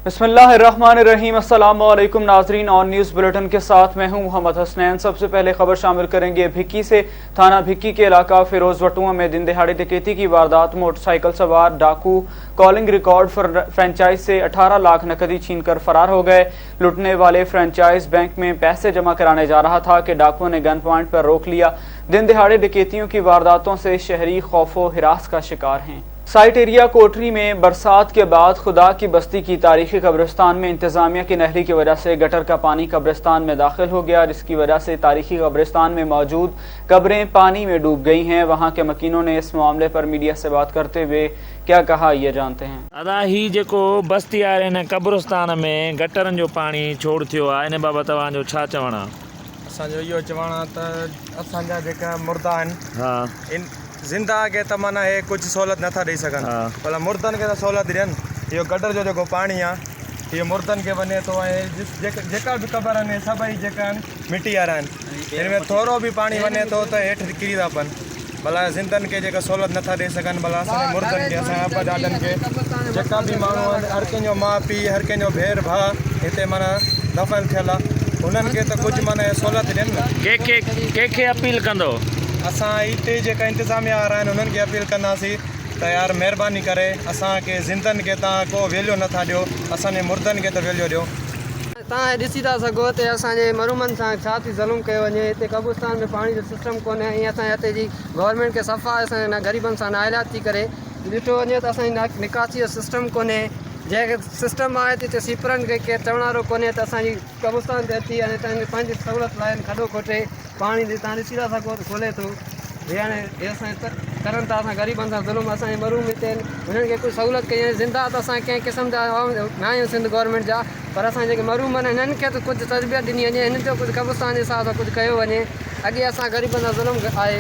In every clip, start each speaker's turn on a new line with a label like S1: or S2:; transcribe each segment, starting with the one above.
S1: बिस्मिल्लाहिर्रहमानिर्रहीम। अस्सलामु अलैकुम नाजरीन, ऑन न्यूज़ बुलेटिन के साथ मैं हूं मोहम्मद हसनैन। सबसे पहले खबर शामिल करेंगे भिक्की से। थाना भिक्की के इलाका फिरोज वटुआ में दिन दहाड़े डकैती की वारदात। मोटरसाइकिल सवार डाकू कॉलिंग रिकॉर्ड फ्रेंचाइज से 18 लाख नकदी छीनकर फरार हो गए। लुटने वाले फ्रेंचाइज बैंक में पैसे जमा कराने जा रहा था कि डाकुओं ने गन पॉइंट पर रोक लिया। दिन दहाड़े डकैतियों की वारदातों से शहरी खौफो हिरास का शिकार हैं। साइट एरिया कोटरी में बरसात के बाद खुदा की बस्ती की तारीखी कब्रिस्तान में इंतजामिया की नहरी की वजह से गटर का पानी कब्रिस्तान में दाखिल हो गया, जिसकी वजह से तारीखी कब्रिस्तान में मौजूद कब्रें पानी में डूब गई हैं। वहां के मकीनों ने इस मामले पर मीडिया से बात करते हुए क्या कहा, ये जानते हैं।
S2: अदा ही जेको बस्ती आहे हिन कब्रिस्तान में गटरनि जो पानी छोड़ थियो आहे, इन बाबति तव्हांजो छा चवणु आहे?
S3: असांजो इहो चवणु आहे त असांजा जेका मुर्दा आहिनि इन ज़िंदा खे त माना हे कुझु सहूलियत नथा ॾेई सघनि, भला मुर्दनि खे त सहूलियत ॾियनि। इहो गटर जो जेको पाणी आहे इहो मुर्दनि खे वञे थो ऐं जेका बि क़बर आहिनि सभई जेका आहिनि मिटी वारा आहिनि, हिन में थोरो बि पाणी वञे थो त हेठि किरी था पवनि। भला ज़िंदनि खे जेका सहूलियत नथा ॾेई सघनि, भला असांजे मुर्दनि खे, असांजे अबा ॾाॾनि खे, जेका बि माण्हू आहिनि, हर कंहिंजो माउ पीउ, हर कंहिंजो भेर भाउ हिते माना दफ़न थियल आहे, उन्हनि खे त कुझु माना सहूलियत ॾियनि न।
S2: कंहिंखे अपील कंदो?
S3: असां हिते जेका इंतिज़ामिया वारा आहिनि उन्हनि खे अपील कंदासीं त यार महिरबानी करे असांखे ज़िंदनि खे तव्हां को वैल्यू नथा ॾियो, असांजे मुर्दनि खे त वैल्यू ॾियो।
S4: तव्हां ॾिसी था सघो त असांजे मरूमनि सां छा थी ज़ुल्म कयो वञे। हिते कब्रिस्तान में पाणी जो सिस्टम कोन्हे, ऐं असांजे हिते जी गवर्नमेंट खे सफ़ा असांजे ग़रीबनि सां नाइलात थी करे। ॾिठो वञे त असांजी निकासी जो सिस्टम कोन्हे, जंहिं सिस्टम आहे हिते सीपरनि खे केरु चवण वारो कोन्हे त असांजी कब्रिस्तान ते अची अने पंहिंजी सहूलियत लाइ खॾो खोटे पाणी तव्हां ॾिसी था सघो त खोले थो। हे हाणे हे असांजे करनि था असां ग़रीबनि सां ज़ुल्म। असांजे मरूम हिते आहिनि, हुननि खे कुझु सहूलियत कई ज़िंदा त असां कंहिं क़िस्म जा न आहियूं सिंध गवर्नमेंट जा, पर असां जेके मरूम आहिनि हिननि खे त कुझु तरबियत ॾिनी वञे, हिन जो कुझु कब्रिस्तान जे हिसाब सां कुझु कयो वञे। अॻे असां ग़रीबनि सां ज़ुल्म आहे।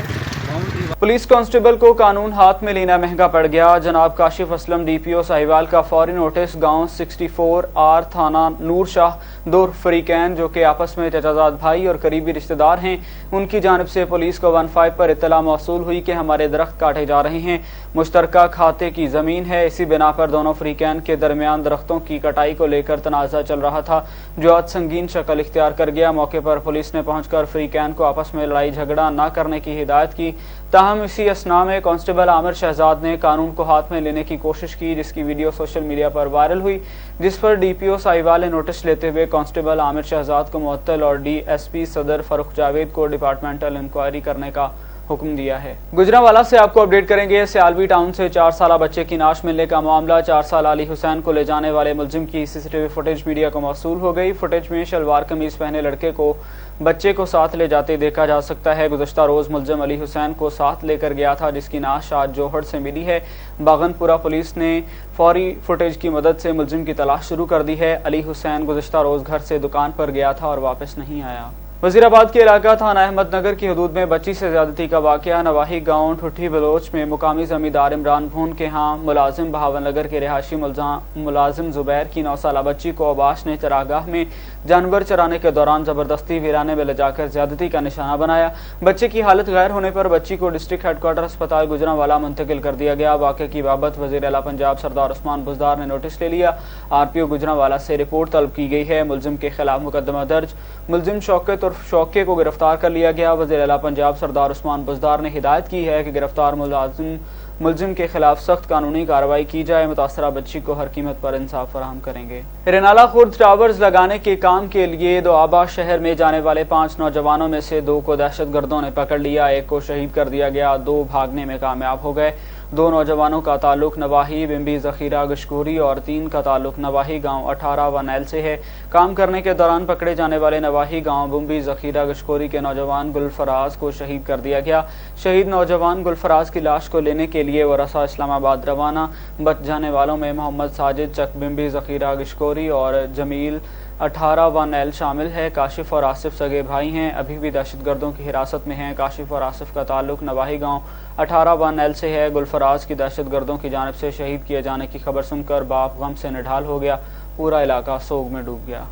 S1: पुलिस कांस्टेबल को कानून हाथ में लेना महंगा पड़ गया। जनाब काशिफ असलम डीपीओ साहिवाल का फौरी नोटिस। गांव 64R थाना नूर शाह दो फरीकैन जो कि आपस में चचाजाद भाई और करीबी रिश्तेदार हैं, उनकी जानिब से पुलिस को 15 पर इत्तला मौसूल हुई कि हमारे दरख्त काटे जा रहे हैं। मुश्तरका खाते की जमीन है, इसी बिना पर दोनों फरीकैन के दरमियान दरख्तों की कटाई को लेकर तनाज़ा चल रहा था, जो आज संगीन शक्ल इख्तियार कर गया। मौके पर पुलिस ने पहुंचकर फरीकैन को आपस में लड़ाई झगड़ा न करने की हिदायत की। ताहम इसी असना में कांस्टेबल आमिर शहजाद ने कानून को हाथ में लेने की कोशिश की, जिसकी वीडियो सोशल मीडिया पर वायरल हुई, जिस पर डीपीओ साहिवाल ने नोटिस लेते हुए कांस्टेबल आमिर शहजाद को मुअत्तल और डीएसपी सदर फरुख जावेद को डिपार्टमेंटल इंक्वायरी करने का हुक्म दिया है। गुजरांवाला से आपको अपडेट करेंगे। सियालवी टाउन से 4 साल बच्चे की नाश मिलने का मामला। 4 साल अली हुसैन को ले जाने वाले मुलजिम की सीसीटीवी फुटेज मीडिया को मौसूल हो गई। फुटेज में शलवार कमीज पहने लड़के को बच्चे को साथ ले जाते देखा जा सकता है। गुज़श्ता रोज मुलजिम अली हुसैन को साथ लेकर गया था, जिसकी नाश आज जोहड़ से मिली है। बागनपुरा पुलिस ने फौरी फुटेज की मदद से मुलजिम की तलाश शुरू कर दी है। अली हुसैन गुज़श्ता रोज घर से दुकान पर गया था और वापस नहीं आया। वजीराबाद के इलाका थाना अहमदनगर की हदूद में बच्ची से ज्यादती का वाकया। नवाही गांव ठुठी बलोच में मुकामी जमींदार इमरान भून के यहाँ मुलाजिम बहावनगर के रिहायशी मुलाजिम जुबैर की 9 साल बच्ची को अबाश ने चरागाह में जानवर चराने के दौरान जबरदस्ती वीराने में ले जाकर ज्यादती का निशाना बनाया। बच्चे की हालत गैर होने पर बच्ची को डिस्ट्रिक्ट हेडक्वार्टर अस्पताल गुजरांवाला मुंतकिल कर दिया गया। वाकये की बाबत वजीर आला पंजाब सरदार उस्मान बुज़दार ने नोटिस ले लिया। आरपीओ गुजरांवाला से रिपोर्ट तलब की गई है। मुलजिम के खिलाफ मुकदमा दर्ज। मुलजिम शौकत और शौके को गिरफ्तार कर लिया गया। वज़ीर आला पंजाब सरदार उस्मान बुज़दार ने हिदायत की है कि गिरफ्तार मुलजिम के खिलाफ सख्त कानूनी कार्रवाई की जाए। मुतासरा बच्ची को हर कीमत पर इंसाफ फराहम करेंगे। रेनाला खुर्द टावर्स लगाने के काम के लिए दोआबा शहर में जाने वाले 5 नौजवानों में से 2 को दहशतगर्दों ने पकड़ लिया। 1 को शहीद कर दिया गया, 2 भागने में कामयाब हो गए। 2 नौजवानों का ताल्लुक नवाही बिम्बी जखीरा गशकोरी और 3 का ताल्लुक नवाही गांव 18 व नैल से है। काम करने के दौरान पकड़े जाने वाले नवाही गांव बिम्बी जखीरा गशकोरी के नौजवान गुलफराज को शहीद कर दिया गया। शहीद नौजवान गुलफराज की लाश को लेने के लिए वरसा इस्लामाबाद रवाना। बच जाने वालों में मोहम्मद साजिद चक बिम्बी जखीरा गशकोरी और जमील 18 व नैल शामिल है। काशिफ और आसिफ सगे भाई हैं, अभी भी दहशतगर्दों की हिरासत में हैं। काशिफ और आसिफ का ताल्लुक नवाही गांव 18 व नैल से है। गुलफराज की दहशतगर्दों की जानिब से शहीद किए जाने की खबर सुनकर बाप गम से निढाल हो गया। पूरा इलाका सोग में डूब गया।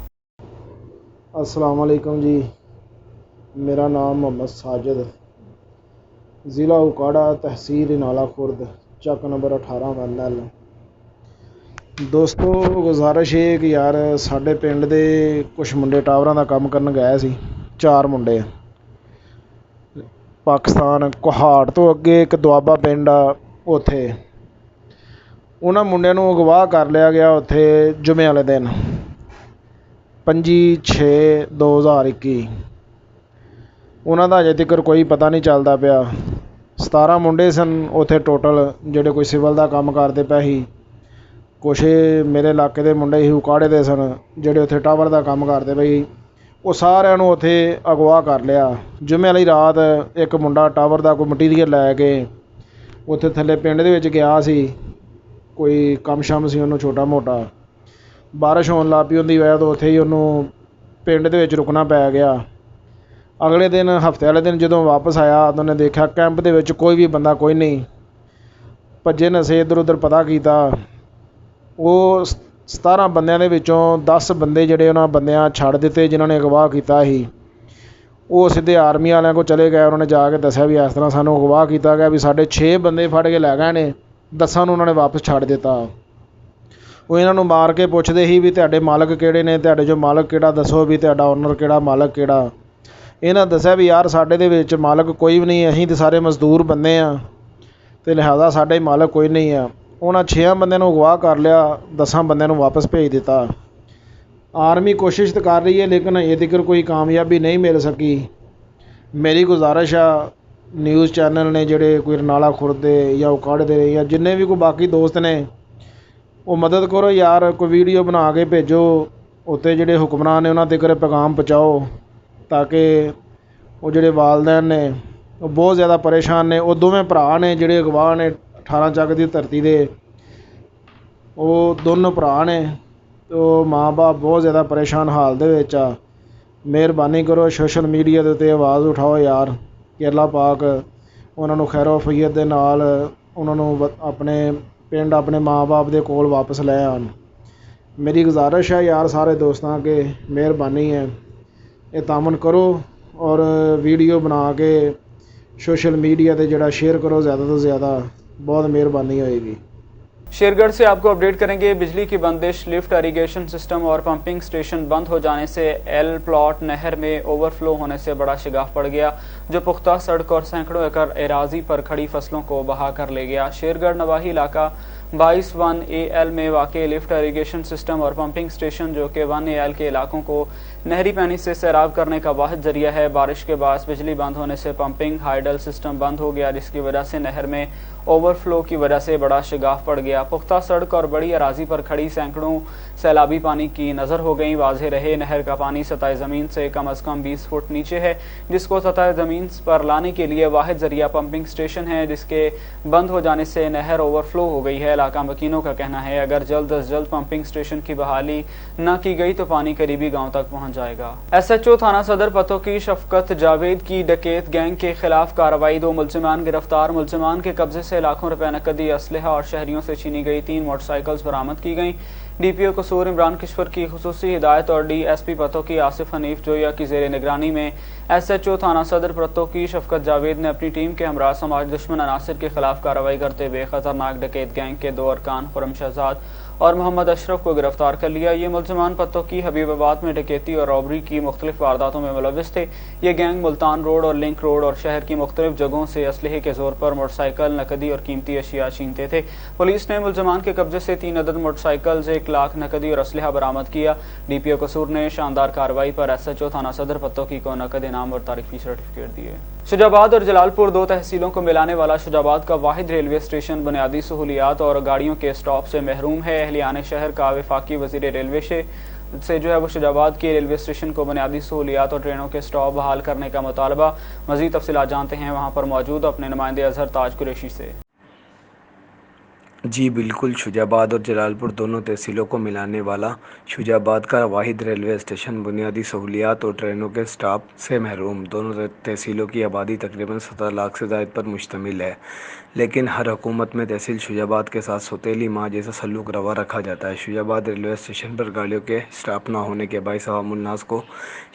S5: अस्सलाम वालेकुम जी, मेरा नाम मोहम्मद साजिद, ज़िला उकाड़ा, तहसील नाला खुर्द, चक नंबर 18 नैल। ਦੋਸਤੋ ਗੁਜ਼ਾਰਿਸ਼ ਇਹ ਕਿ ਯਾਰ ਸਾਡੇ ਪਿੰਡ ਦੇ ਕੁਝ ਮੁੰਡੇ ਟਾਵਰਾਂ ਦਾ ਕੰਮ ਕਰਨ ਗਏ ਸੀ, 4 ਮੁੰਡੇ ਪਾਕਿਸਤਾਨ ਕੁਹਾੜ ਤੋਂ ਅੱਗੇ ਇੱਕ ਦੁਆਬਾ ਪਿੰਡ ਆ, ਉੱਥੇ ਉਹਨਾਂ ਮੁੰਡਿਆਂ ਨੂੰ ਅਗਵਾ ਕਰ ਲਿਆ ਗਿਆ ਉੱਥੇ ਜੁਮੇ ਵਾਲੇ ਦਿਨ 25/6/2021। ਉਹਨਾਂ ਦਾ ਅਜੇ ਤੱਕ ਕੋਈ ਪਤਾ ਨਹੀਂ ਚੱਲਦਾ ਪਿਆ। 17 ਮੁੰਡੇ ਸਨ ਉੱਥੇ ਟੋਟਲ, ਜਿਹੜੇ ਕੋਈ ਸਿਵਲ ਦਾ ਕੰਮ ਕਰਦੇ ਪਏ ਸੀ, ਕੁਛ ਮੇਰੇ ਇਲਾਕੇ ਦੇ ਮੁੰਡੇ ਸੀ ਉਕਾੜੇ ਦੇ ਸਨ ਜਿਹੜੇ ਉੱਥੇ ਟਾਵਰ ਦਾ ਕੰਮ ਕਰਦੇ ਪਏ ਸੀ। ਉਹ ਸਾਰਿਆਂ ਨੂੰ ਉੱਥੇ ਅਗਵਾ ਕਰ ਲਿਆ। ਜੁਮੇ ਵਾਲੀ ਰਾਤ ਇੱਕ ਮੁੰਡਾ ਟਾਵਰ ਦਾ ਕੋਈ ਮਟੀਰੀਅਲ ਲੈ ਕੇ ਉੱਥੇ ਥੱਲੇ ਪਿੰਡ ਦੇ ਵਿੱਚ ਗਿਆ ਸੀ, ਕੋਈ ਕੰਮ ਸ਼ਮ ਸੀ ਉਹਨੂੰ ਛੋਟਾ ਮੋਟਾ। ਬਾਰਿਸ਼ ਹੋਣ ਲੱਗ ਪਈ ਉਹਦੀ ਵਜ੍ਹਾ ਤੋਂ ਉੱਥੇ ਹੀ ਉਹਨੂੰ ਪਿੰਡ ਦੇ ਵਿੱਚ ਰੁਕਣਾ ਪੈ ਗਿਆ। ਅਗਲੇ ਦਿਨ ਹਫਤੇ ਵਾਲੇ ਦਿਨ ਜਦੋਂ ਵਾਪਸ ਆਇਆ ਤਾਂ ਉਹਨੇ ਦੇਖਿਆ ਕੈਂਪ ਦੇ ਵਿੱਚ ਕੋਈ ਵੀ ਬੰਦਾ ਕੋਈ ਨਹੀਂ। ਭੱਜੇ ਨਸੇ ਇੱਧਰ ਉੱਧਰ ਪਤਾ ਕੀਤਾ। ਉਹ 17 ਬੰਦਿਆਂ ਦੇ ਵਿੱਚੋਂ 10 ਬੰਦੇ ਜਿਹੜੇ ਉਹਨਾਂ ਬੰਦਿਆਂ ਛੱਡ ਦਿੱਤੇ ਜਿਨ੍ਹਾਂ ਨੇ ਅਗਵਾ ਕੀਤਾ ਸੀ। ਉਹ ਸਿੱਧੇ ਆਰਮੀ ਵਾਲਿਆਂ ਕੋਲ ਚਲੇ ਗਏ। ਉਹਨਾਂ ਨੇ ਜਾ ਕੇ ਦੱਸਿਆ ਵੀ ਇਸ ਤਰ੍ਹਾਂ ਸਾਨੂੰ ਅਗਵਾ ਕੀਤਾ ਗਿਆ, ਵੀ ਸਾਡੇ 6 ਬੰਦੇ ਫੜ ਕੇ ਲੈ ਗਏ ਨੇ, 10 ਨੂੰ ਉਹਨਾਂ ਨੇ ਵਾਪਸ ਛੱਡ ਦਿੱਤਾ। ਉਹ ਇਹਨਾਂ ਨੂੰ ਮਾਰ ਕੇ ਪੁੱਛਦੇ ਸੀ ਵੀ ਤੁਹਾਡੇ ਮਾਲਕ ਕਿਹੜੇ ਨੇ, ਤੁਹਾਡੇ 'ਚੋਂ ਮਾਲਕ ਕਿਹੜਾ ਦੱਸੋ, ਵੀ ਤੁਹਾਡਾ ਓਨਰ ਕਿਹੜਾ, ਮਾਲਕ ਕਿਹੜਾ। ਇਹਨਾਂ ਦੱਸਿਆ ਵੀ ਯਾਰ ਸਾਡੇ ਦੇ ਵਿੱਚ ਮਾਲਕ ਕੋਈ ਵੀ ਨਹੀਂ, ਅਸੀਂ ਤਾਂ ਸਾਰੇ ਮਜ਼ਦੂਰ ਬੰਦੇ ਆ ਅਤੇ ਲਿਹਾਜ਼ਾ ਸਾਡੇ ਮਾਲਕ ਕੋਈ ਨਹੀਂ ਆ। ਉਹਨਾਂ 6 ਬੰਦਿਆਂ ਨੂੰ ਅਗਵਾ ਕਰ ਲਿਆ, 10 ਬੰਦਿਆਂ ਨੂੰ ਵਾਪਸ ਭੇਜ ਦਿੱਤਾ। ਆਰਮੀ ਕੋਸ਼ਿਸ਼ ਤਾਂ ਕਰ ਰਹੀ ਹੈ ਲੇਕਿਨ ਅਜੇ ਤੱਕ ਕੋਈ ਕਾਮਯਾਬੀ ਨਹੀਂ ਮਿਲ ਸਕੀ। ਮੇਰੀ ਗੁਜ਼ਾਰਿਸ਼ ਆ ਨਿਊਜ਼ ਚੈਨਲ ਨੇ ਜਿਹੜੇ ਕੋਈ ਰਨਾਲਾ ਖੁਰਦ ਦੇ ਜਾਂ ਉਕਾੜੇ ਦੇ ਜਾਂ ਜਿੰਨੇ ਵੀ ਕੋਈ ਬਾਕੀ ਦੋਸਤ ਨੇ, ਉਹ ਮਦਦ ਕਰੋ ਯਾਰ, ਕੋਈ ਵੀਡੀਓ ਬਣਾ ਕੇ ਭੇਜੋ ਉੱਤੇ ਜਿਹੜੇ ਹੁਕਮਰਾਨ ਨੇ ਉਹਨਾਂ ਤੱਕ ਪੈਗਾਮ ਪਹੁੰਚਾਓ ਤਾਂ ਕਿ ਉਹ ਜਿਹੜੇ ਵਾਲਦੈਨ ਨੇ ਉਹ ਬਹੁਤ ਜ਼ਿਆਦਾ ਪਰੇਸ਼ਾਨ ਨੇ। ਉਹ ਦੋਵੇਂ ਭਰਾ ਨੇ ਜਿਹੜੇ ਅਗਵਾ ਨੇ 18 ਚੱਕ ਦੀ ਧਰਤੀ ਦੇ, ਉਹ ਦੋਨੋਂ ਭਰਾ ਨੇ, ਉਹ ਮਾਂ ਬਾਪ ਬਹੁਤ ਜ਼ਿਆਦਾ ਪਰੇਸ਼ਾਨ ਹਾਲ ਦੇ ਵਿੱਚ ਆ। ਮਿਹਰਬਾਨੀ ਕਰੋ ਸੋਸ਼ਲ ਮੀਡੀਆ ਦੇ ਉੱਤੇ ਆਵਾਜ਼ ਉਠਾਓ ਯਾਰ ਕਿ ਅੱਲਾ ਪਾਕ ਉਹਨਾਂ ਨੂੰ ਖੈਰੋ ਆਫੀਅਤ ਦੇ ਨਾਲ ਉਹਨਾਂ ਨੂੰ ਆਪਣੇ ਪਿੰਡ ਆਪਣੇ ਮਾਂ ਬਾਪ ਦੇ ਕੋਲ ਵਾਪਸ ਲੈ ਆਉਣ। ਮੇਰੀ ਗੁਜ਼ਾਰਿਸ਼ ਹੈ ਯਾਰ ਸਾਰੇ ਦੋਸਤਾਂ ਅੱਗੇ, ਮਿਹਰਬਾਨੀ ਹੈ ਇਹ ਤਾਮਨ ਕਰੋ ਔਰ ਵੀਡੀਓ ਬਣਾ ਕੇ ਸੋਸ਼ਲ मीडिया पे जरा शेयर करो ज़्यादा तो ज़्यादा, बहुत मेहरबानी होएगी।
S1: शेरगढ़ से आपको अपडेट करेंगे। बिजली की बंदिश, लिफ्ट, इरिगेशन सिस्टम और पंपिंग स्टेशन बंद हो जाने से एल प्लॉट नहर में ओवरफ्लो होने से बड़ा शिगाफ पड़ गया, जो पुख्ता सड़क और सैकड़ों एकड़ एराजी पर खड़ी फसलों को बहा कर ले गया। शेरगढ़ नवाही इलाका 22 1AL में वाक़ लिफ्ट, इरिगेशन सिस्टम और पंपिंग स्टेशन जो कि 1AL के इलाकों को नहरी पानी से सैराब करने का वाहिद जरिया है, बारिश के बाद बिजली बंद होने से पंपिंग हाइडल सिस्टम बंद हो गया, जिसकी वजह से नहर में ओवरफ्लो की वजह से बड़ा शिगाफ पड़ गया। पुख्ता सड़क और बड़ी अराजी पर खड़ी सैकड़ों सैलाबी पानी की नज़र हो गई। वाज़ेह रहे नहर का पानी सतह ज़मीन से कम अज़ कम 20 फुट नीचे है, जिसको सतह ज़मीन पर लाने के लिए वाहिद जरिया पंपिंग स्टेशन है, जिसके बंद हो जाने से नहर ओवरफ्लो हो गई है। इलाका मकीनों का कहना है अगर जल्द अज जल्द पंपिंग स्टेशन की बहाली न की गई तो पानी करीबी गाँव तक पहुँच जाएगा। SHO थाना सदर पतों की शफकत जावेद की डकैत गैंग के खिलाफ कार्रवाई, 2 मुलजिमान गिरफ्तार। मुलजिमान के कब्जे से लाखों रुपए नकदी, असलहा और शहरियों से छीनी गई 3 मोटरसाइकिल्स बरामद की गई। DPO कसूर इमरान किश्वर की खुसूसी हिदायत और DSP पतों की आसिफ हनीफ जोया की जेर निगरानी में SHO थाना सदर पतों की शफकत जावेद ने अपनी टीम के हमरा समाज दुश्मन अनासिर के खिलाफ कार्रवाई करते हुए खतरनाक डकैत गैंग के 2 अरकान खुरम शहजाद और मोहम्मद अशरफ को गिरफ्तार कर लिया। ये मुलजिमान पत्तों की हबीबाबाद में डकैती और रॉबरी की मुख्तलिफ वारदातों में मुलविस थे। ये गैंग मुल्तान रोड और लिंक रोड और शहर की मुख्तलिफ जगहों से असलहे के जोर पर मोटरसाइकिल, नकदी और कीमती अशिया छीनते थे। पुलिस ने मुलजिमान के कब्जे से 3 अदद मोटरसाइकिल, 1 लाख नकदी और असलहा बरामद किया। DPO कसूर ने शानदार कार्रवाई पर SHO थाना सदर पत्तों की को नकद इनाम और तारीफी सर्टिफिकेट दिए। शुजाबाद और जलालपुर 2 तहसीलों को मिलाने वाला शुजाबाद का वाहिद रेलवे स्टेशन बुनियादी सहूलियात और गाड़ियों के स्टॉप से महरूम है। अहलियान शहर का वफाकी वजीर रेलवे से जो है वो शुजाबाद के रेलवे स्टेशन को बुनियादी सहूलियात और ट्रेनों के स्टॉप बहाल करने का मुतालबा। मज़ीद तफसीलात जानते हैं वहाँ पर मौजूद अपने नुमाइंदे अजहर ताज कुरैशी से।
S6: जी बिल्कुल, शुजाबाद और जलालपुर दोनों तहसीलों को मिलाने वाला शुजाबाद का वाहिद रेलवे स्टेशन बुनियादी सहूलियात और ट्रेनों के स्टॉप से महरूम। दोनों तहसीलों की आबादी तकरीबन 17 लाख से ज़ायद पर मुश्तमिल है, लेकिन हर हुकूमत में तहसील शुजाबाद के साथ सौतेली माँ जैसा सलूक रवा रखा जाता है। शुजाबाद रेलवे स्टेशन पर गाड़ियों के स्टॉप न होने के बाइस अवामुन्नास को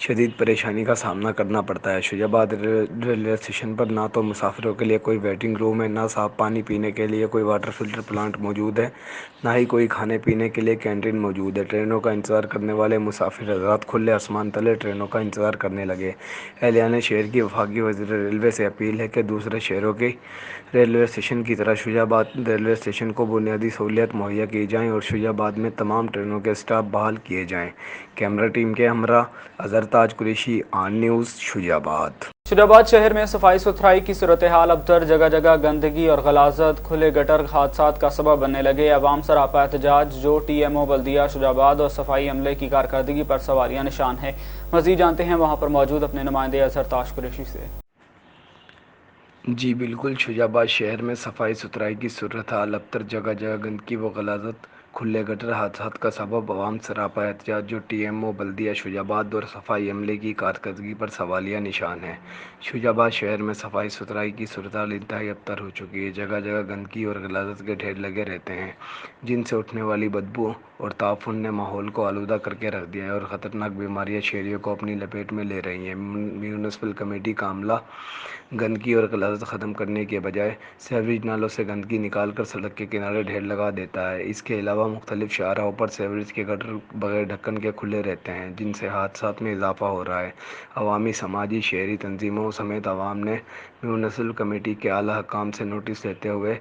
S6: शदीद परेशानी का सामना करना पड़ता है। शुजाबाद रेलवे स्टेशन पर ना तो मुसाफिरों के लिए कोई वेटिंग रूम है, ना साफ़ पानी पीने के लिए कोई वाटर फिल्टर प्लांट मौजूद है, ना ही कोई खाने पीने के लिए कैंटीन मौजूद है। ट्रेनों का इंतज़ार करने वाले मुसाफिर हज़रात खुले आसमान तले ट्रेनों का इंतज़ार करने लगे। एहलियाने शहर की वफाकी वज़ीर रेलवे से अपील है कि दूसरे शहरों के रेलवे स्टेशन की तरह शुजाबाद रेलवे स्टेशन को बुनियादी सहूलियत मुहैया की जाएँ और शुजाबाद में तमाम ट्रेनों के स्टाफ बहाल किए जाएँ। कैमरा टीम के हमरा अजहर ताज कुरैशी, ऑन न्यूज़, शुजाबाद।
S1: शुजाबाद शहर में सफाई सुथराई की सूरत हाल अबतर, जगह जगह गंदगी और गलाजत, खुले गटर हादसात का सबब बनने लगे। अवाम सरापा एहतजाज, जो TMO बल्दिया शुजाबाद और सफाई अमले की कारकर्दगी पर सवालिया निशान है। मज़ीद जानते हैं वहाँ पर मौजूद अपने नुमाइंदे अजहर ताज कुरैशी से।
S6: जी बिल्कुल, शुजाबाद शहर में सफाई सुथराई की सूरत हाल अबतर, जगह जगह गंदगी व गलाजत, खुले गटर हादसात का सबब अवाम सरापा एहतजाज, जो TMO बल्दिया शुजाबाद और सफाई अमले की कारकर्दगी पर सवालिया निशान है। शुजाबाद शहर में सफाई सुथराई की सूरत हाल इंतहाई अबतर हो चुकी है। जगह जगह गंदगी और गलाजत के ढेर लगे रहते हैं, जिनसे उठने वाली बदबू और ताफुन ने माहौल को आलूदा करके रख दिया है और ख़तरनाक बीमारियां शहरियों को अपनी लपेट में ले रही हैं। म्यूनिसिपल कमेटी का अमला गंदगी और गलाजत ख़त्म करने के बजाय सीवरेज नालों से गंदगी निकाल कर सड़क के किनारे ढेर लगा देता है। इसके अलावा मुख्तलिफ शाहराहों पर सीवरेज के गटर बगैर ढक्कन के खुले रहते हैं, जिनसे हादसात में इजाफा हो रहा है। अवामी, समाजी, शहरी तंजीमों समेत अवाम ने म्यूनिसिपल कमेटी के आला हकाम से नोटिस देते हुए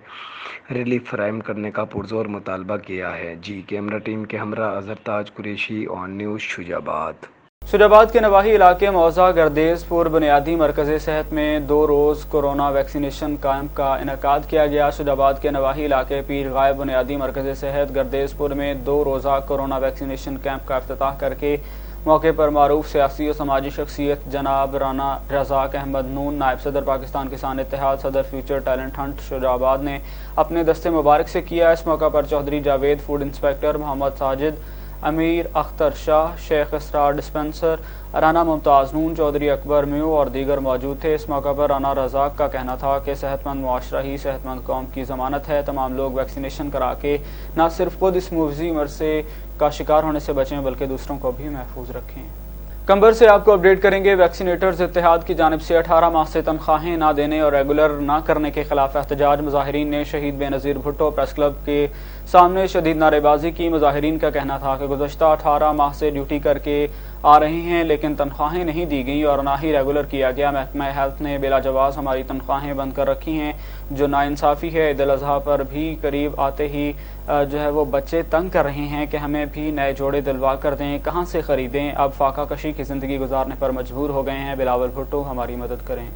S6: रिलीफ फराहम करने का पुरजोर मुतालबा किया है। जी, कैमरा टीम के हमरा अजहर ताज कुरैशी, ऑन न्यूज़, शुजाबाद।
S1: शुजाबाद के नवाही इलाके मौजा गर्देजपुर बुनियादी मरकज़ सेहत में 2 रोज़ कोरोना वैक्सीनेशन कैंप का इनेकाद किया गया। शुजाबाद के नवाही इलाके पीर गायब बुनियादी मरकज़ सेहत गर्देजपुर में 2 रोज़ा कोरोना वैक्सीनेशन कैंप का इफ्तिताह करके मौके पर मारूफ सियासी और समाजी शख्सियत जनाब राना रज़ाक अहमद नून, नायब सदर पाकिस्तान किसान इत्तेहाद, सदर फ्यूचर टैलेंट हंट शुजाबाद ने अपने दस्ते मुबारक से किया। इस मौका पर चौधरी जावेद, फूड इंस्पेक्टर मोहम्मद साजिद, अमीर अख्तर शाह, शेख इसरार डिस्पेंसर, राना मुमताज़ नून, चौधरी अकबर म्यू और दीगर मौजूद थे। इस मौका पर राना रज़ाक का कहना था कि सेहतमंद मुआशरा ही सेहतमंद कौम की ज़मानत है। तमाम लोग वैक्सीनेशन करा के न सिर्फ खुद इस मुआवजी मर्ज़ का शिकार होने से बचें बल्कि दूसरों को भी महफूज रखें। कंबर से आपको अपडेट करेंगे। वैक्सीनेटर्स इत्तेहाद की जानिब से 18 माह से तनख्वाहें ना देने और रेगुलर ना करने के खिलाफ एहतजाज। मुजाहिरीन ने शहीद बेनज़ीर भुट्टो प्रेस क्लब के सामने शदीद नारेबाजी की। मुजाहिरीन का कहना था कि गुज़श्ता 18 माह से ड्यूटी करके आ रहे हैं लेकिन तनख्वाहें नहीं दी गई और ना ही रेगुलर किया गया। महकमा हेल्थ ने बिला जवाज़ हमारी तनख्वाहें बंद कर रखी हैं, जो नाइंसाफ़ी है। ईद उल अज़हा पर भी करीब आते ही जो है वो बच्चे तंग कर रहे हैं कि हमें भी नए जोड़े दिलवा कर दें, कहाँ से ख़रीदें। अब फाका कशी की ज़िंदगी गुजारने पर मजबूर हो गए हैं। बिलावल भुट्टो हमारी मदद करें।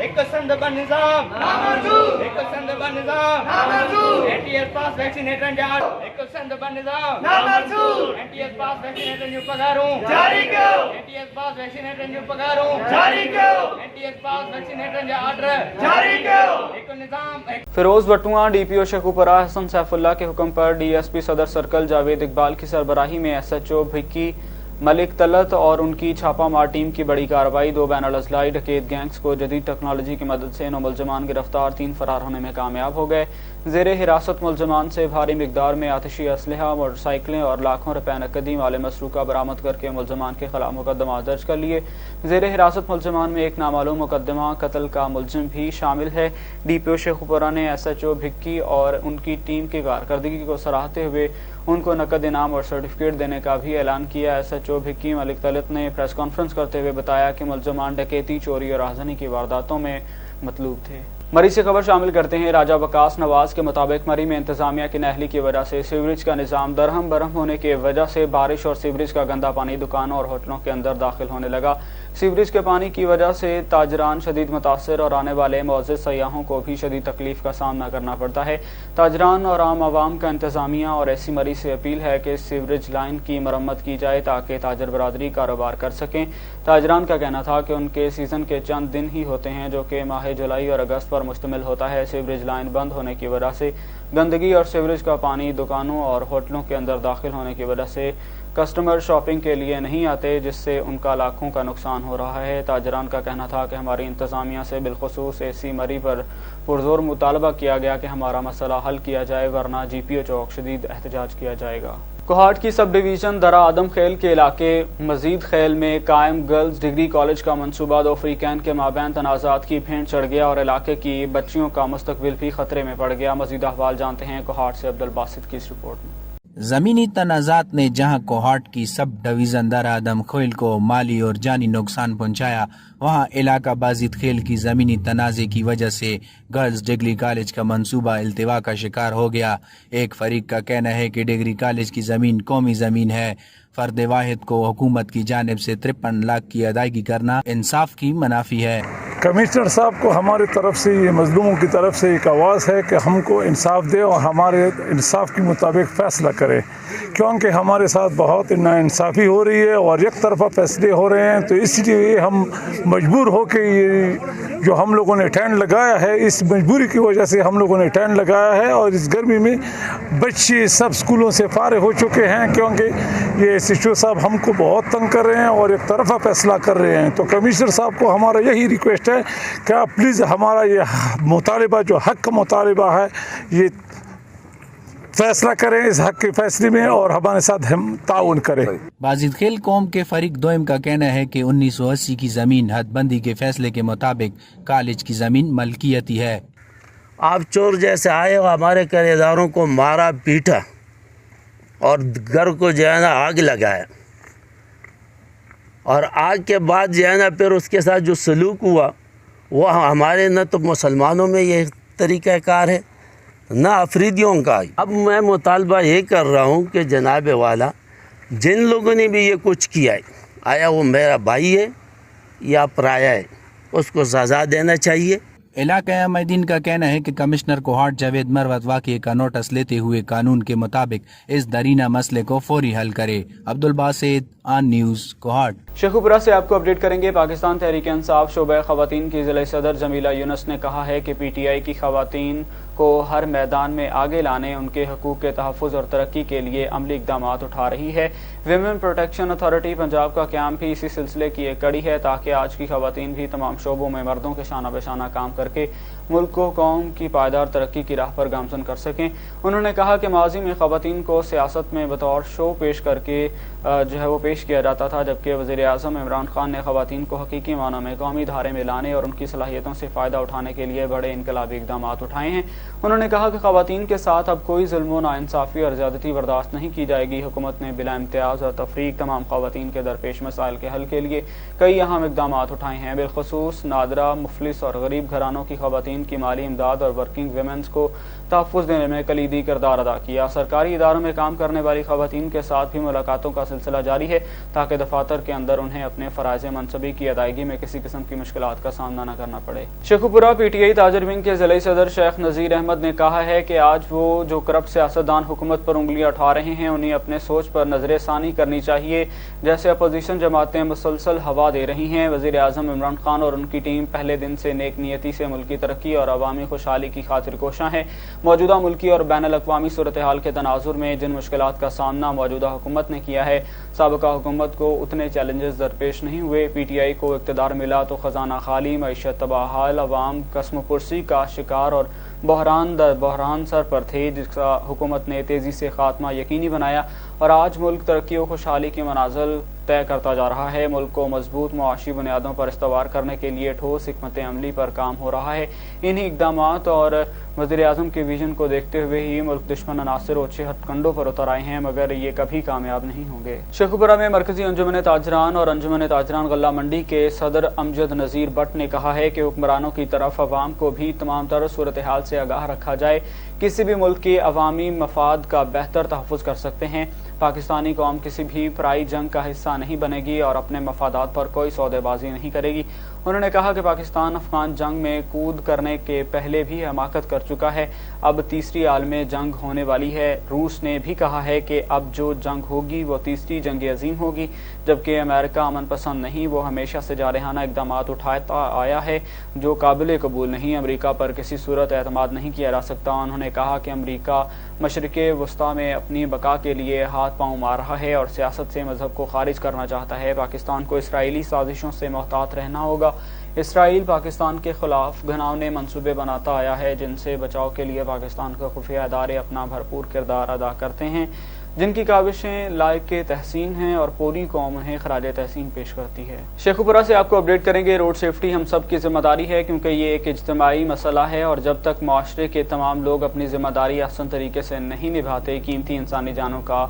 S7: एक संद बन निजाम नामंजूर, एक संद बन निजाम नामंजूर, एटीएस पास वैक्सीनेटर जाट, एक संद बन निजाम नामंजूर, एटीएस पास वैक्सीनेटर न्यू पगारों जारी करो, एटीएस पास वैक्सीनेटर न्यू पगारों जारी करो, एटीएस पास वैक्सीनेटर जा ऑर्डर जारी करो, एक निजाम।
S1: फिरोज बटुआ, DPO शेखुपुरा हसन सैफुल्लाह के हुक्म पर DSP सदर सर्कल जावेद इकबाल की सरबराही में SHO भिक्की मलिक तलत और उनकी छापामार टीम की बड़ी कार्रवाई। 2 बैनुल अज़लाई डकैत गैंग्स को जदीद टेक्नोलॉजी की मदद से 9 मुलजमान गिरफ्तार, 3 फरार होने में कामयाब हो गए। ज़ेरे हिरासत मुलजमान से भारी मिकदार में आतिशी असलहा, मोटरसाइकिलें और लाखों रुपए नकदी माल मसरूका बरामद करके मुलजमान के खिलाफ मुकदमा दर्ज कर लिए। ज़ेरे हिरासत मुलजमान में एक नामालूम मुकदमा कत्ल का मुलजिम भी शामिल है। DPO शेखुपुरा ने SHO भिक्की और उनकी टीम की कारकर्दगी को सराहते हुए उनको नकद इनाम और सर्टिफिकेट देने का भी ऐलान किया। SHO भिक्की मलिक तलत ने प्रेस कॉन्फ्रेंस करते हुए बताया कि मुलजमान डकैती, चोरी और आज़नी की वारदातों में मतलूब थे। मरी से खबर शामिल करते हैं। राजा वकास नवाज के मुताबिक मरी में इंतजामिया की नाअहली की वजह से सीवरेज का निज़ाम दरहम बरहम होने की वजह से बारिश और सीवरेज का गंदा पानी दुकानों और होटलों के अंदर दाखिल होने लगा। सीवरेज के पानी की वजह से ताजरान शदीद मुतासर और आने वाले मुअज़्ज़ज़ सयाहों को भी शदीद तकलीफ का सामना करना पड़ता है। ताजरान और आम आवाम का इंतजामिया और ऐसी मरी से अपील है कि सीवरेज लाइन की मरम्मत की जाए ताकि ताजर बरादरी कारोबार कर सकें। ताजरान का कहना था कि उनके सीज़न के चंद दिन ही होते हैं जो कि माह जुलाई और अगस्त पर मुश्तमिल होता है। सीवरेज लाइन बंद होने की वजह से गंदगी और सीवरेज का पानी दुकानों और होटलों के अंदर दाखिल होने की वजह से कस्टमर शॉपिंग के लिए नहीं आते, जिससे उनका लाखों का नुकसान हो रहा है। ताजरान का कहना था कि हमारी इंतजामिया से बिलखुसूस ऐसी मरी पर पुरजोर मुतालबा किया गया कि हमारा मसला हल किया जाए, वरना GPO चौक शदीद एहतजाज किया जाएगा। कोहाट की सब डिवीजन दरा आदम खेल के इलाके मजीद खेल में कायम गर्ल्स डिग्री कॉलेज का मंसूबा दो फ्रीकैन के माबैन तनाज़ात की भेंट चढ़ गया और इलाके की बच्चियों का मुस्तकबिल भी खतरे में पड़ गया। मजीद अहवाल जानते हैं कोहाट से अब्दुल बासित की इस रिपोर्ट में।
S8: ज़मीनी तनाज़ात ने जहां कोहाट की सब डिवीज़न दरा आदम खेल को माली और जानी नुकसान पहुंचाया, वहां इलाका बाजिद खेल की ज़मीनी तनाज़े की वजह से गर्ल्स डिग्री कॉलेज का मंसूबा इल्तिवा का शिकार हो गया। एक फरीक का कहना है कि डिग्री कॉलेज की ज़मीन कौमी ज़मीन है। फर्द वाहिद को हुकूमत की जानिब से 53 लाख की अदायगी करना इंसाफ की मनाफी है।
S9: कमिश्नर साहब को हमारी तरफ से, ये मजलूमों की तरफ से एक आवाज़ है कि हमको इंसाफ दे और हमारे इंसाफ के मुताबिक फ़ैसला करे, क्योंकि हमारे साथ बहुत नाइंसाफ़ी हो रही है और एक तरफा फैसले हो रहे हैं। तो इसलिए हम मजबूर हो के ये जो हम लोगों ने टेंट लगाया है, इस मजबूरी की वजह से हम लोगों ने टेंट लगाया है। और इस गर्मी में बच्चे सब स्कूलों से फारिग हो चुके हैं, क्योंकि ये एसएचओ साहब हमको बहुत तंग कर रहे हैं और एक तरफा फैसला कर रहे हैं। तो कमिश्नर साहब को हमारा यही रिक्वेस्ट है कि आप प्लीज़ हमारा ये मुतालिबा, जो हक का मुतालिबा है, ये फैसला करें इस हक के फैसले में और हमारे साथ हम ताउन करें।
S8: बाजिद खेल कौम के फरीक दोइम का कहना है कि 1980 की ज़मीन हदबंदी के फैसले के मुताबिक कॉलेज की ज़मीन मलकियती है।
S10: आप चोर जैसे आए और हमारे किराएदारों को मारा पीटा और घर को जो है ना आग लगाया, और आग के बाद जो है ना फिर उसके साथ जो सलूक हुआ वो हमारे न तो मुसलमानों में ये तरीक़ाकार है ना अफरीदियों का। अब मैं मुतालबा ये कर रहा हूँ कि जनाब वाला, जिन लोगों ने भी ये कुछ किया है, आया वो मेरा भाई है या पराया है, उसको सज़ा देना चाहिए।
S8: इलाका मैदीन का कहना है कि कमिश्नर कोहाट जावेद मरवत वाक़े का नोटिस लेते हुए कानून के मुताबिक इस दरीना मसले को फौरी हल करे। Abdul Basit, on news, Kohat.
S1: शेखुपुरा से आपको अपडेट करेंगे। पाकिस्तान तहरीक इंसाफ शोबा ख़वातीन की ज़िला सदर जमीला यूनुस ने कहा है कि PTI की ख़वातीन को हर मैदान में आगे लाने, उनके हकूक़ के तहफ़्फ़ुज़ और तरक्की के लिए अमली इक़दाम उठा रही है। विमेन प्रोटेक्शन अथॉरिटी पंजाब का क़याम भी इसी सिलसिले की एक कड़ी है, ताकि आज की ख़वातीन भी तमाम शोबों में मर्दों के शाना बेशाना काम करके मुल्क को कौम की पायदार तरक्की की राह पर गामज़न कर सकें। उन्होंने कहा कि माजी में ख़वातीन को सियासत में बतौर शो पेश करके जो है वो पेश किया जाता था, जबकि वज़ीर आज़म इमरान खान ने ख़वातीन को हकीकी मानों में कौमी धारे में लाने और उनकी सलाहियतों से फ़ायदा उठाने के लिए बड़े इनकलाबी इक़दाम उठाए हैं। उन्होंने कहा कि ख़वातीन के साथ अब कोई जुल्म नाइंसाफ़ी और ज़्यादती बर्दाश्त नहीं की जाएगी। हुकूमत ने बिला इम्तियाज़ और तफरीक तमाम ख़वातीन के दरपेश मसाइल के हल के लिए कई अहम इक़दाम उठाए हैं। बिलख़ुसूस नादरा, मुफलिस और गरीब घरानों की ख़वातीन की माली इमदाद और वर्किंग वुमेन्स को तहफ़्फ़ुज़ देने में कलीदी किरदार अदा किया। सरकारी इदारों में काम करने वाली ख़वातीन के साथ भी मुलाकातों का सिलसिला जारी है, ताकि दफातर के अंदर उन्हें अपने फ़राइज़ मनसबी की अदायगी में किसी किस्म की मुश्किलात का सामना न करना पड़े। शेखुपुरा PTI ताजर विंग के ज़िला सदर शेख नज़ीर अहमद ने कहा है कि आज वो जो करप्ट सियासतदान हुकूमत पर उंगलियां उठा रहे हैं, उन्हें अपने सोच पर नजर सानी करनी चाहिए। जैसे अपोजिशन जमातें मुसलसल हवा दे रही हैं, वज़ीर आज़म इमरान खान और उनकी टीम पहले दिन से नेक नियति से मुल्क की तरक्की और अवामी खुशहाली की खातिर कोशां है। मौजूदा मुल्की और बैनुल अक़वामी सूरत हाल के तनाजुर में जिन मुश्किलात का सामना मौजूदा हुकूमत ने किया है, साबिका हुकूमत को उतने चैलेंजेस दरपेश नहीं हुए। PTI को इक़्तिदार मिला तो ख़जाना खाली, मईशत तबाहाल, अवाम कसम पुरसी का शिकार और बहरान दर बहरान सर पर थे, जिसका हुकूमत ने तेज़ी से खात्मा यकीनी बनाया और आज मुल्क तरक्की और खुशहाली के मनाज़िल तय करता जा रहा है। मुल्क को मजबूत मुआशी बुनियादों पर इस्तवार करने के लिए ठोस हिकमत अमली पर काम हो रहा है। इन्हीं इक़दामात और वज़ीर आज़म के विजन को देखते हुए ही मुल्क दुश्मन अनासिर ओछे हथकंडों पर उतर आए हैं, मगर ये कभी कामयाब नहीं होंगे। शेखुपुरा में मरकजी अंजुमन ताजरान और अंजुमन ताजरान गल्ला मंडी के सदर अमजद नज़ीर भट्ट ने कहा है कि हुक्मरानों की तरफ अवाम को भी तमाम तर सूरत हाल से आगाह रखा जाए। किसी भी मुल्क के अवामी मफाद का बेहतर तहफ़्फ़ुज़ कर सकते हैं। पाकिस्तानी कौम किसी भी पराई जंग का हिस्सा नहीं बनेगी और अपने मफादात पर कोई सौदेबाजी नहीं करेगी। उन्होंने कहा कि पाकिस्तान अफगान जंग में कूद करने के पहले भी हमाकत कर चुका है, अब तीसरी आलमी जंग होने वाली है। रूस ने भी कहा है कि अब जो जंग होगी वो तीसरी जंग अजीम होगी, जबकि अमेरिका अमन पसंद नहीं, वो हमेशा से जारहाना इक़दाम उठाता आया है जो काबिल कबूल नहीं। अमरीका पर किसी सूरत एतमाद नहीं किया जा सकता। उन्होंने कहा कि अमरीका मशरिक़े वस्ता में अपनी बका के लिए हाथ पांव मार रहा है और सियासत से मजहब को खारिज करना चाहता है। पाकिस्तान को इसराइली साजिशों से मोहतात रहना होगा। इसराइल पाकिस्तान के खिलाफ घिनौने मंसूबे बनाता आया है, जिनसे बचाव के लिए पाकिस्तान के खुफिया इदारे अपना भरपूर किरदार अदा करते हैं। जिनकी काविशें लायक तहसीन हैं और पूरी कौम उन्हें खराज तहसीन पेश करती है। शेखुपुरा से आपको अपडेट करेंगे। रोड सेफ्टी हम सब की जिम्मेदारी है क्योंकि ये एक इज्तिमाई मसला है और जब तक माशरे के तमाम लोग अपनी जिम्मेदारी आसान तरीके से नहीं निभाते कीमती इंसानी जानों का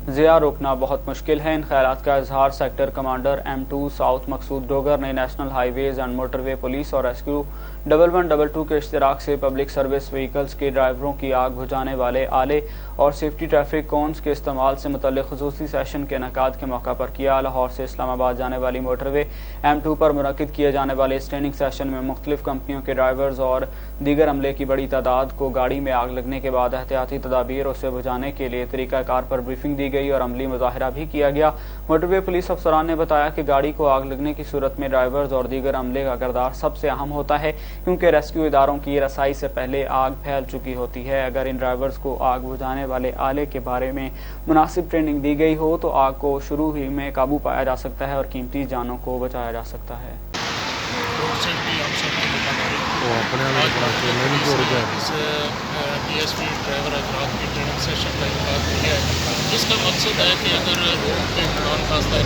S1: ज़िया रोकना बहुत मुश्किल है। इन ख्यालात का इजहार सेक्टर कमांडर M2 साउथ मकसूद डोगर ने national highways and motorway police और रेस्क्यू 1122 के इश्तिराक से पब्लिक सर्विस व्हीकल्स के ड्राइवरों की आग बुझाने वाले आले और सेफ्टी ट्रैफिक कॉन्स के इस्तेमाल से मुतल्लिक़ खुसूसी सेशन के इनेकाद के मौका पर किया। लाहौर से इस्लामाबाद जाने वाली मोटरवे M2 पर मुनक्किद किए जाने वाले इस ट्रेनिंग सेशन में मुख्तलिफ कंपनियों के ड्राइवर्स और दीगर अमले की बड़ी तादाद को गाड़ी में आग लगने के बाद एहतियाती तदाबीर उसे बुझाने के लिए तरीक़ाकार पर ब्रीफिंग दी गई और अमली मुजाहिरा भी किया गया। मोटरवे पुलिस अफसरान ने बताया कि गाड़ी को आग लगने की सूरत में ड्राइवर्स और दीगर अमले का किरदार सबसे अहम होता है क्योंकि रेस्क्यू इदारों की रसाई से पहले आग फैल चुकी होती है। अगर इन ड्राइवर्स को आग बुझाने वाले आले के बारे में मुनासिब ट्रेनिंग दी गई हो तो आग को शुरू ही में काबू पाया जा सकता है और कीमती जानों को बचाया जा सकता है।
S11: DSP ड्राइवर हजरात की ट्रेनिंग सेशन का इनकार किया है, जिसका मकसद है कि अगर रोड पे दौरान खासा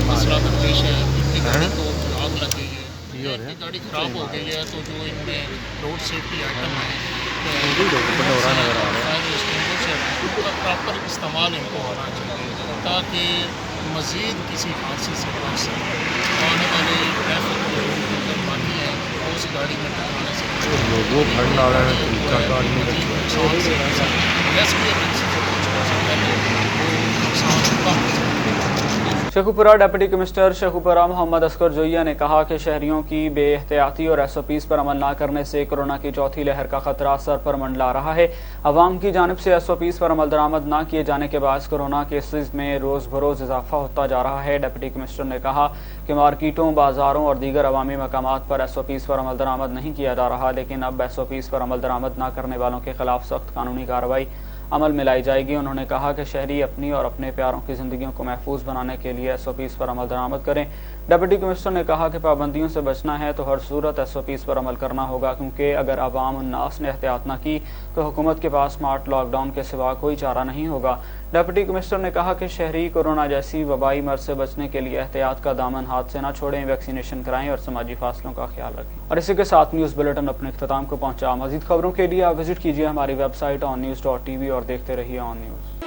S11: मसला दरपेश है, इनकी गाड़ी को आग लग गई है, इनकी गाड़ी ख़राब हो गई है, तो जो इनमें रोड सेफ्टी आइटम है उनका प्रॉपर इस्तेमाल इनको होना चाहिए ताकि मज़ीद किसी हादसे से बच सके। आने वाले ट्रैफिक बाकी है उस गाड़ी में टकराने से लोगों
S1: शेखुपुरा डिप्टी कमिश्नर शेखुपुरा मोहम्मद असगर जोइया ने कहा कि शहरियों की बेएहतियाती और SOPs पर अमल न करने से कोरोना की चौथी लहर का खतरा सर पर मंडला रहा है। अवाम की जानिब से SOPs पर अमल दरामद न किए जाने के बाद कोरोना केसेस में रोज़ बरोज़ इजाफा होता जा रहा है। डिप्टी कमिश्नर ने कहा कि मार्केटों, बाजारों और दीगर अवामी मकामात पर SOPs पर अमल दरामद नहीं किया जा रहा, लेकिन अब SOPs पर अमल दरामद न करने वालों के खिलाफ सख्त कानूनी कार्रवाई अमल में लाई जाएगी। उन्होंने कहा कि शहरी अपनी और अपने प्यारों की जिंदगियों को महफूज बनाने के लिए SOPs पर अमल दरामद करें। डिप्टी कमिश्नर ने कहा कि पाबंदियों से बचना है तो हर सूरत SOPs पर अमल करना होगा क्योंकि अगर अवाम उन्नास ने एहतियात न की तो हुकूमत के पास स्मार्ट लॉकडाउन के सिवा कोई चारा नहीं होगा। डिप्टी कमिश्नर ने कहा कि शहरी कोरोना जैसी वबाई मर्ज से बचने के लिए एहतियात का दामन हाथ से न छोड़ें, वैक्सीनेशन कराएं और समाजी फासलों का ख्याल रखें। और इसी के साथ न्यूज़ बुलेटिन अपने इख्तिताम को पहुंचा। मज़ीद खबरों के लिए आप विजिट कीजिए हमारी वेबसाइट onnews.tv और देखते रहिए ऑन न्यूज़।